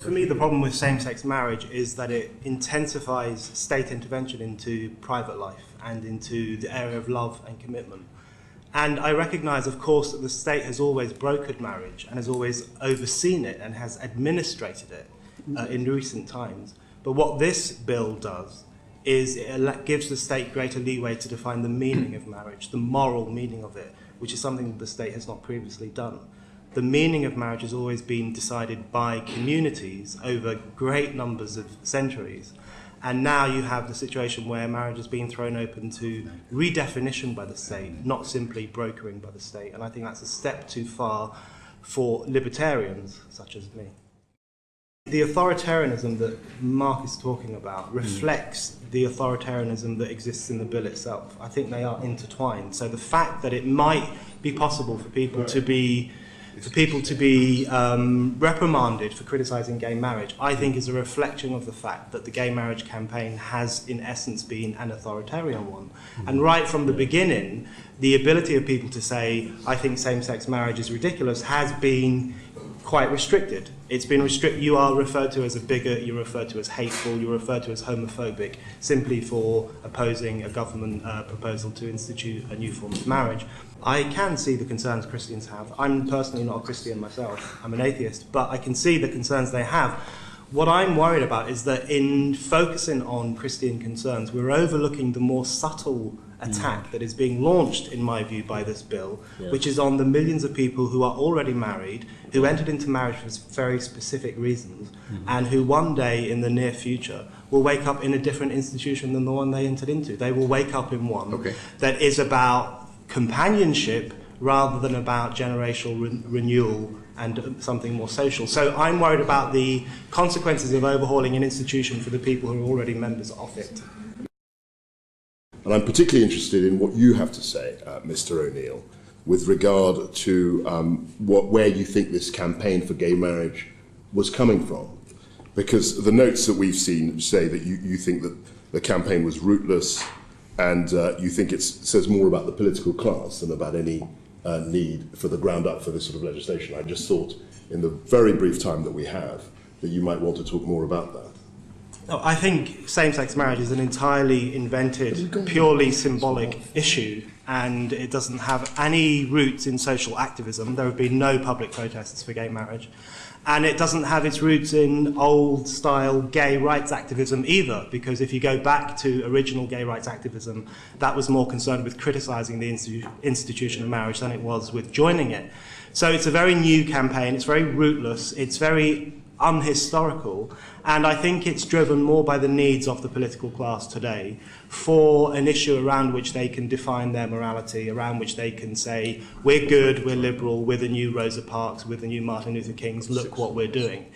For me, the problem with same-sex marriage is that it intensifies state intervention into private life and into the area of love and commitment. And I recognise, of course, that the state has always brokered marriage and has always overseen it and has administrated it in recent times. But what this bill does is it gives the state greater leeway to define the meaning of marriage, the moral meaning of it, which is something that the state has not previously done. The meaning of marriage has always been decided by communities over great numbers of centuries. And now you have the situation where marriage has been thrown open to redefinition by the state, not simply brokering by the state. And I think that's a step too far for libertarians such as me. The authoritarianism that Mark is talking about reflects the authoritarianism that exists in the bill itself. I think they are intertwined. So the fact that it might be possible for people to be reprimanded for criticising gay marriage, I think is a reflection of the fact that the gay marriage campaign has, in essence, been an authoritarian one. And right from the beginning, the ability of people to say, I think same-sex marriage is ridiculous, has been quite restricted. It's been restricted. You are referred to as a bigot, you're referred to as hateful, you're referred to as homophobic, simply for opposing a government proposal to institute a new form of marriage. I can see the concerns Christians have. I'm personally not a Christian myself, I'm an atheist, but I can see the concerns they have. What I'm worried about is that in focusing on Christian concerns, we're overlooking the more subtle attack that is being launched, in my view, by this bill, which is on the millions of people who are already married, who entered into marriage for very specific reasons, and who one day in the near future will wake up in a different institution than the one they entered into. They will wake up in one that is about companionship rather than about generational renewal and something more social. So I'm worried about the consequences of overhauling an institution for the people who are already members of it. And I'm particularly interested in what you have to say, Mr. O'Neill, with regard to where you think this campaign for gay marriage was coming from. Because the notes that we've seen say that you think that the campaign was rootless, and you think it says more about the political class than about any need for the ground up for this sort of legislation. I just thought, in the very brief time that we have, that you might want to talk more about that. No, I think same-sex marriage is an entirely invented, purely symbolic issue, and it doesn't have any roots in social activism. There have been no public protests for gay marriage. And it doesn't have its roots in old-style gay rights activism either, because if you go back to original gay rights activism, that was more concerned with criticising the institution of marriage than it was with joining it. So it's a very new campaign, it's very rootless, it's very unhistorical, and I think it's driven more by the needs of the political class today for an issue around which they can define their morality, around which they can say, we're good, we're liberal, we're the new Rosa Parks, we're the new Martin Luther Kings, look what we're doing.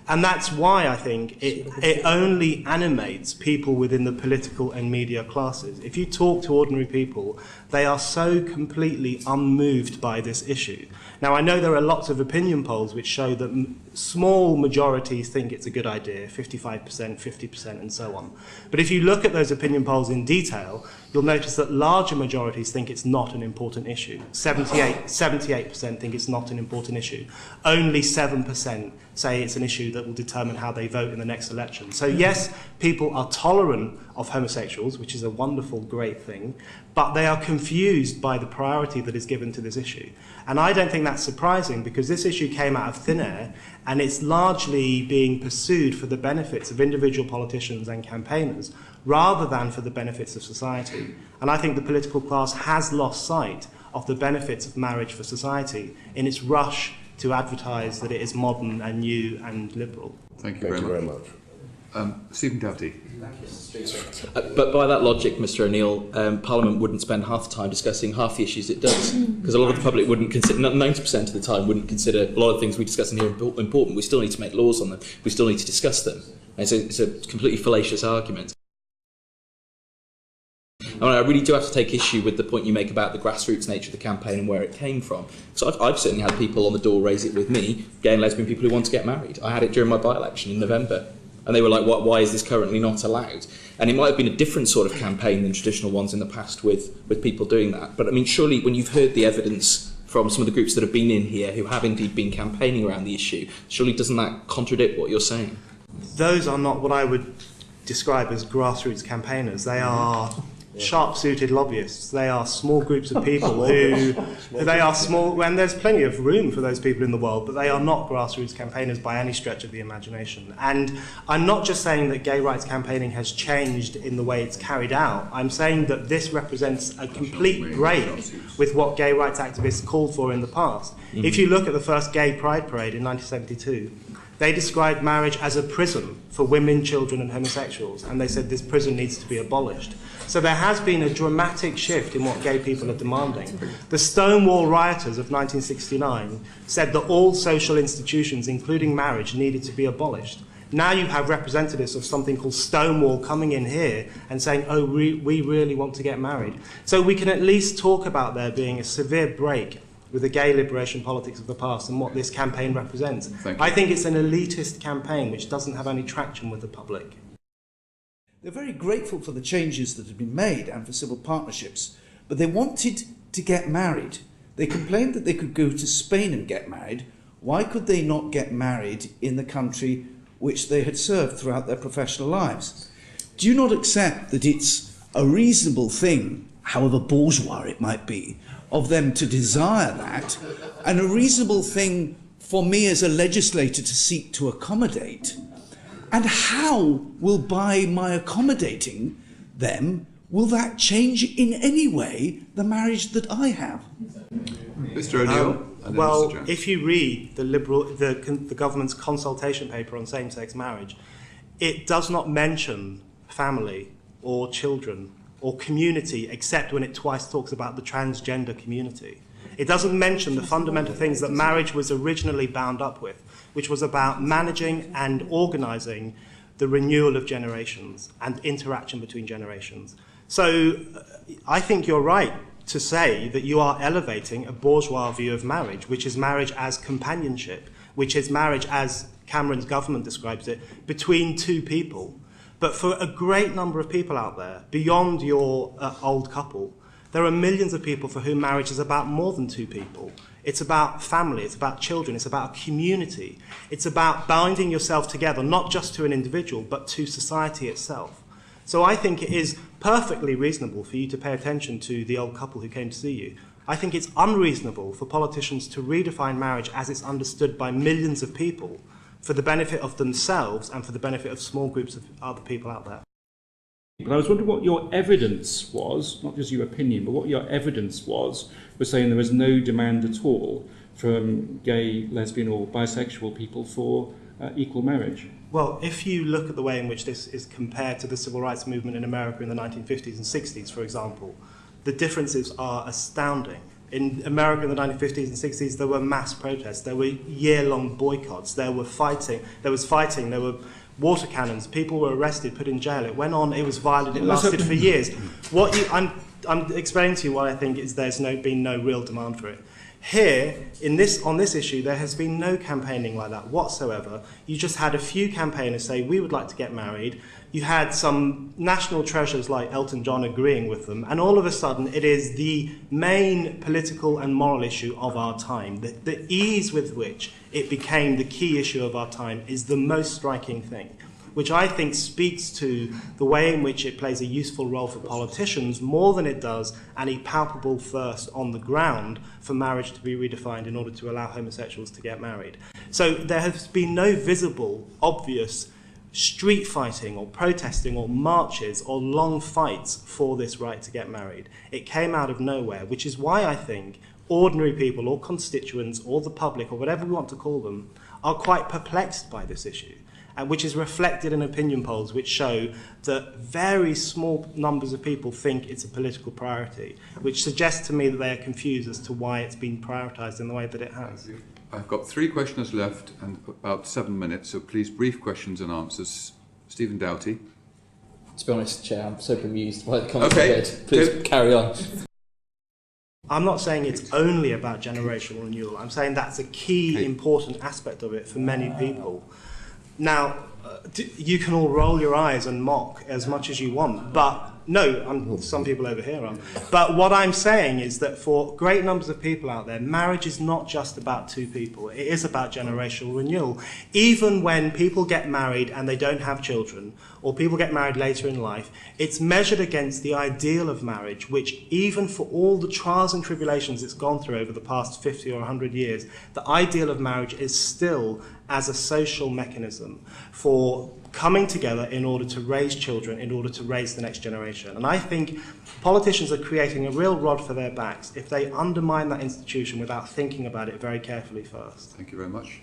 And that's why I think it only animates people within the political and media classes. If you talk to ordinary people, they are so completely unmoved by this issue. Now, I know there are lots of opinion polls which show that small majorities think it's a good idea, 55%, 50%, and so on. But if you look at those opinion polls in detail, you'll notice that larger majorities think it's not an important issue. 78% think it's not an important issue. Only 7% say it's an issue that will determine how they vote in the next election. So yes, people are tolerant of homosexuals, which is a wonderful, great thing, but they are confused by the priority that is given to this issue. And I don't think that's surprising, because this issue came out of thin air, and it's largely being pursued for the benefits of individual politicians and campaigners, rather than for the benefits of society. And I think the political class has lost sight of the benefits of marriage for society in its rush to advertise that it is modern and new and liberal. Thank you very much. Stephen Doughty. But by that logic, Mr. O'Neill, Parliament wouldn't spend half the time discussing half the issues it does, because a lot of the public wouldn't consider, 90% of the time wouldn't consider a lot of things we discuss in here important. We still need to make laws on them. We still need to discuss them. And it's a completely fallacious argument. I mean, I really do have to take issue with the point you make about the grassroots nature of the campaign and where it came from. So I've certainly had people on the door raise it with me, gay and lesbian people who want to get married. I had it during my by-election in November. And they were like, why is this currently not allowed? And it might have been a different sort of campaign than traditional ones in the past with people doing that. But I mean, surely when you've heard the evidence from some of the groups that have been in here who have indeed been campaigning around the issue. Surely doesn't that contradict what you're saying? Those are not what I would describe as grassroots campaigners. They are sharp-suited lobbyists. They are small groups of people they are small, and there's plenty of room for those people in the world, but they are not grassroots campaigners by any stretch of the imagination. And I'm not just saying that gay rights campaigning has changed in the way it's carried out. I'm saying that this represents a complete break with what gay rights activists called for in the past. Mm-hmm. If you look at the first gay pride parade in 1972, they described marriage as a prison for women, children and homosexuals, and they said this prison needs to be abolished. So there has been a dramatic shift in what gay people are demanding. The Stonewall rioters of 1969 said that all social institutions, including marriage, needed to be abolished. Now you have representatives of something called Stonewall coming in here and saying, oh, we really want to get married. So we can at least talk about there being a severe break with the gay liberation politics of the past and what this campaign represents. I think it's an elitist campaign which doesn't have any traction with the public. They're very grateful for the changes that have been made and for civil partnerships, but they wanted to get married. They complained that they could go to Spain and get married. Why could they not get married in the country which they had served throughout their professional lives? Do you not accept that it's a reasonable thing, however bourgeois it might be, of them to desire that, and a reasonable thing for me as a legislator to seek to accommodate? And how will, by my accommodating them, will that change in any way the marriage that I have? Mr. O'Neill. Well, if you read the government's consultation paper on same-sex marriage, it does not mention family or children or community, except when it twice talks about the transgender community. It doesn't mention the fundamental things that marriage was originally bound up with, which was about managing and organising the renewal of generations and interaction between generations. So I think you're right to say that you are elevating a bourgeois view of marriage, which is marriage as companionship, which is marriage, as Cameron's government describes it, between two people. But for a great number of people out there, beyond your old couple, there are millions of people for whom marriage is about more than two people. It's about family, it's about children, it's about community. It's about binding yourself together, not just to an individual, but to society itself. So I think it is perfectly reasonable for you to pay attention to the old couple who came to see you. I think it's unreasonable for politicians to redefine marriage as it's understood by millions of people, for the benefit of themselves and for the benefit of small groups of other people out there. But I was wondering what your evidence was, not just your opinion, but what your evidence was for saying there was no demand at all from gay, lesbian or bisexual people for equal marriage. Well, if you look at the way in which this is compared to the civil rights movement in America in the 1950s and 60s, for example, the differences are astounding. In America in the 1950s and 60s, there were mass protests, there were year-long boycotts, there was fighting, there were water cannons, people were arrested, put in jail. It went on, it was violent, it lasted for years. I'm explaining to you what I think is there's been no real demand for it. Here, on this issue, there has been no campaigning like that whatsoever. You just had a few campaigners say, we would like to get married. You had some national treasures like Elton John agreeing with them, and all of a sudden it is the main political and moral issue of our time. The ease with which it became the key issue of our time is the most striking thing, which I think speaks to the way in which it plays a useful role for politicians more than it does any palpable first on the ground for marriage to be redefined in order to allow homosexuals to get married. So there has been no visible, obvious street fighting or protesting or marches or long fights for this right to get married. It came out of nowhere, which is why I think ordinary people or constituents or the public or whatever we want to call them are quite perplexed by this issue, and which is reflected in opinion polls which show that very small numbers of people think it's a political priority, which suggests to me that they are confused as to why it's been prioritised in the way that it has. I've got 3 questioners left and about 7 minutes, so please brief questions and answers. Stephen Doughty. To be honest, Chair, I'm so bemused by the comments I heard. Please carry on. I'm not saying it's only about generational renewal. I'm saying that's a key, important aspect of it for many people. Now, you can all roll your eyes and mock as much as you want, but No, some people over here are. But what I'm saying is that for great numbers of people out there, marriage is not just about two people. It is about generational renewal. Even when people get married and they don't have children, or people get married later in life, it's measured against the ideal of marriage, which even for all the trials and tribulations it's gone through over the past 50 or 100 years, the ideal of marriage is still as a social mechanism for coming together in order to raise children, in order to raise the next generation. And I think politicians are creating a real rod for their backs if they undermine that institution without thinking about it very carefully first. Thank you very much.